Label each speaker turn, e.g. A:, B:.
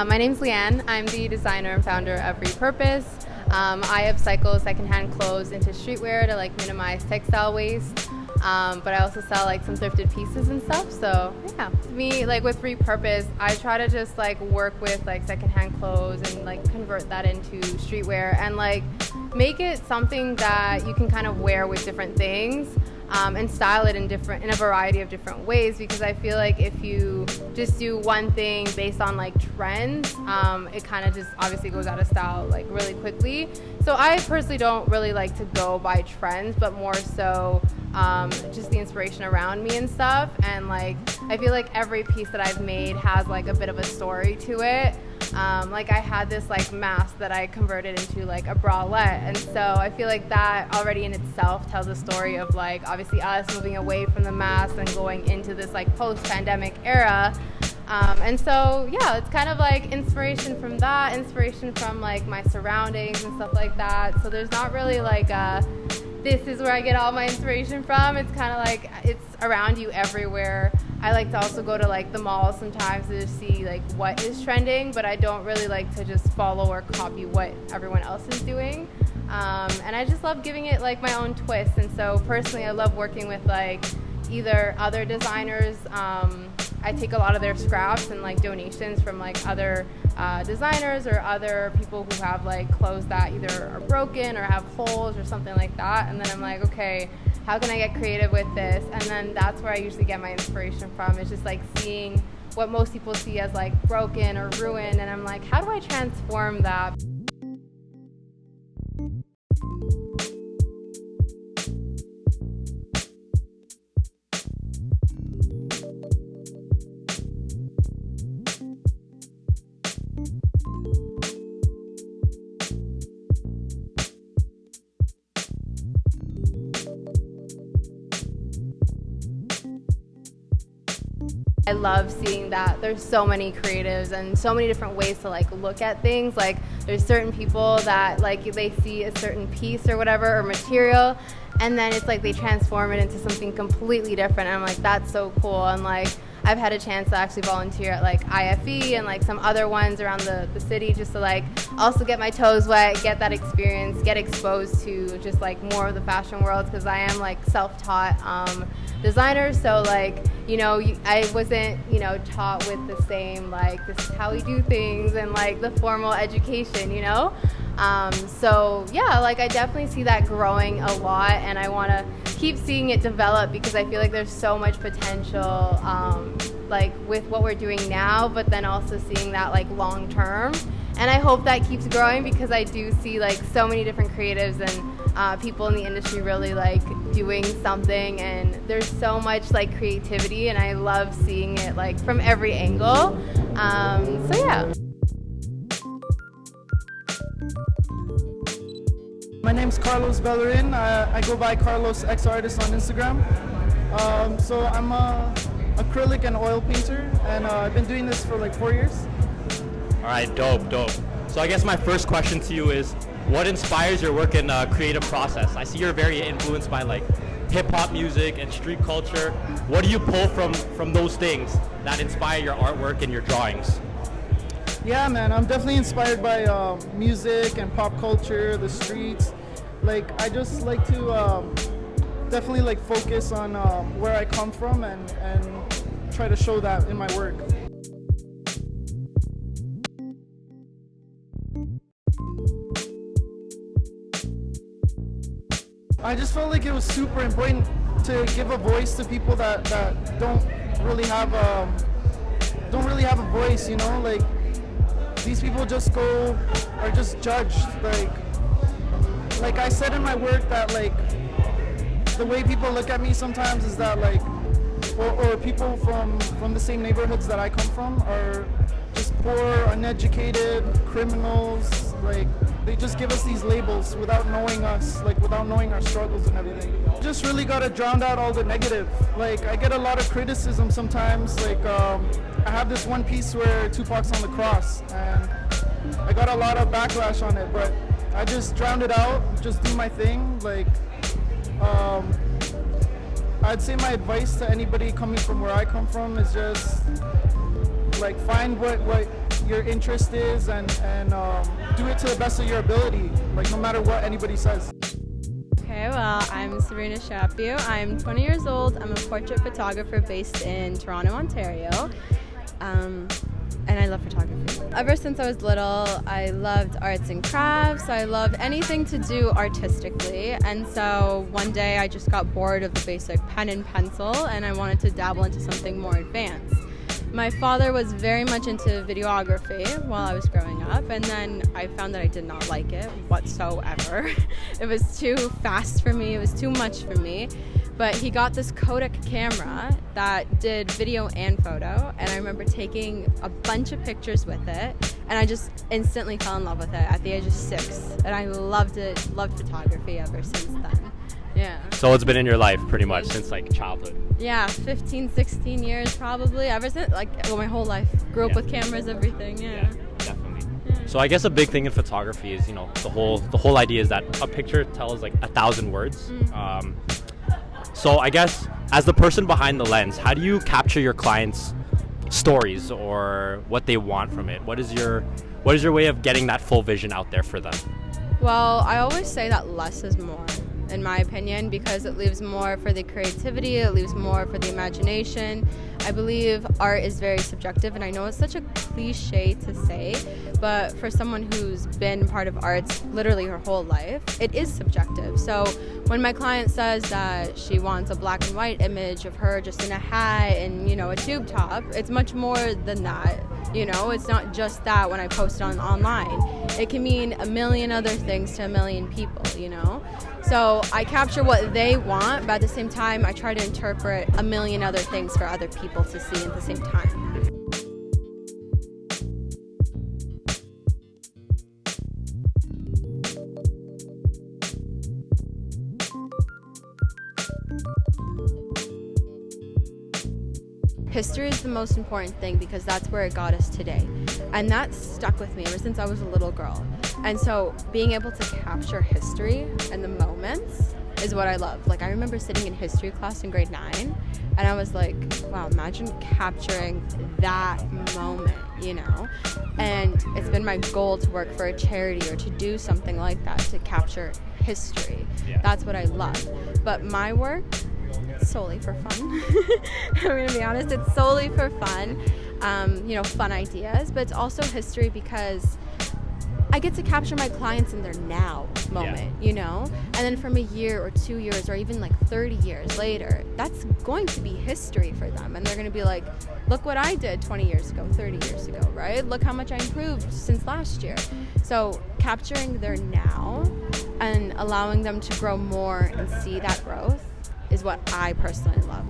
A: My name's Leanne. I'm the designer and founder of Repurpose. I upcycle secondhand clothes into streetwear to minimize textile waste. But I also sell some thrifted pieces and stuff. So yeah, me with Repurpose, I try to just work with secondhand clothes and convert that into streetwear and make it something that you can kind of wear with different things. And style it in a variety of different ways, because I feel if you just do one thing based on trends, it kind of just obviously goes out of style really quickly. So I personally don't really like to go by trends, but more so just the inspiration around me and stuff. And I feel every piece that I've made has a bit of a story to it. I had this mask that I converted into a bralette, and so I feel that already in itself tells a story of obviously us moving away from the mask and going into this post-pandemic era. And so yeah, it's kind of inspiration from that, inspiration from my surroundings and stuff like that. So there's not really this is where I get all my inspiration from. It's kind of it's around you everywhere. I like to also go to the mall sometimes to see what is trending, but I don't really like to just follow or copy what everyone else is doing. And I just love giving it my own twist. And so personally, I love working with either other designers. I take a lot of their scraps and donations from other designers or other people who have clothes that either are broken or have holes or something like that. And then I'm okay, how can I get creative with this? And then that's where I usually get my inspiration from. It's just seeing what most people see as broken or ruined, and I'm how do I transform that? I love seeing that there's so many creatives and so many different ways to look at things. There's certain people that they see a certain piece or whatever or material, and then it's they transform it into something completely different. And I'm that's so cool. And I've had a chance to actually volunteer at IFE and some other ones around the city, just to also get my toes wet, get that experience, get exposed to just more of the fashion world, because I am self-taught designer. So I wasn't taught with the same this is how we do things and the formal education, so yeah, I definitely see that growing a lot, and I want to keep seeing it develop, because I feel there's so much potential with what we're doing now, but then also seeing that long term. And I hope that keeps growing, because I do see so many different creatives and people in the industry really doing something, and there's so much creativity, and I love seeing it from every angle. So yeah.
B: My name's Carlos Bellerin. I go by Carlos X Artist on Instagram. So I'm a acrylic and oil painter, and I've been doing this for 4 years.
C: All right, dope. So I guess my first question to you is, what inspires your work in creative process? I see you're very influenced by hip hop music and street culture. What do you pull from those things that inspire your artwork and your drawings?
B: Yeah, man, I'm definitely inspired by music and pop culture, the streets. I just like to definitely focus on where I come from and try to show that in my work. I just felt it was super important to give a voice to people that don't really have a voice, these people just are just judged. Like I said in my work that the way people look at me sometimes is that or people from the same neighborhoods that I come from are just poor, uneducated criminals, they just give us these labels without knowing us, like without knowing our struggles and everything. Just really gotta drown out all the negative. Like I get a lot of criticism sometimes. Like I have this one piece where Tupac's on the cross, and I got a lot of backlash on it, but I just drowned it out, just do my thing. Like I'd say my advice to anybody coming from where I come from is just like find what your interest is and do it to the best of your ability, like no matter what anybody says.
D: Okay, well, I'm Sabrina Shapu. I'm 20 years old. I'm a portrait photographer based in Toronto, Ontario. And I love photography. Ever since I was little, I loved arts and crafts. I loved anything to do artistically. And so one day I just got bored of the basic pen and pencil, and I wanted to dabble into something more advanced. My father was very much into videography while I was growing up, and then I found that I did not like it whatsoever. It was too fast for me, it was too much for me. But he got this Kodak camera that did video and photo, and I remember taking a bunch of pictures with it, and I just instantly fell in love with it at the age of 6, and I loved it, loved photography ever since then. Yeah.
C: So it's been in your life pretty much since like childhood.
D: Yeah, 15, 16 years probably, ever since, my whole life. Grew up with cameras, everything, yeah.
C: Definitely. Yeah. So I guess a big thing in photography is, the whole idea is that a picture tells like 1,000 words. Mm. So I guess as the person behind the lens, how do you capture your clients' stories or what they want from it? What is your way of getting that full vision out there for them?
D: Well, I always say that less is more, in my opinion, because it leaves more for the creativity, it leaves more for the imagination. I believe art is very subjective, and I know it's such a cliche to say, but for someone who's been part of arts literally her whole life, it is subjective. So when my client says that she wants a black and white image of her just in a hat and, a tube top, it's much more than that. It's not just that when I post it online. It can mean a million other things to a million people, So I capture what they want, but at the same time, I try to interpret a million other things for other people to see at the same time. History is the most important thing because that's where it got us today. And that stuck with me ever since I was a little girl. And so being able to capture history and the moments is what I love. Like I remember sitting in history class in grade 9 and I was like, wow, imagine capturing that moment, And it's been my goal to work for a charity or to do something like that, to capture history. Yeah. That's what I love. But my work, solely for fun. I'm going to be honest, it's solely for fun, fun ideas, but it's also history because I get to capture my clients in their now moment, and then from a year or 2 years or even like 30 years later, that's going to be history for them. And they're going to be like, look what I did 20 years ago, 30 years ago, right? Look how much I improved since last year. So capturing their now and allowing them to grow more and see that growth is what I personally love.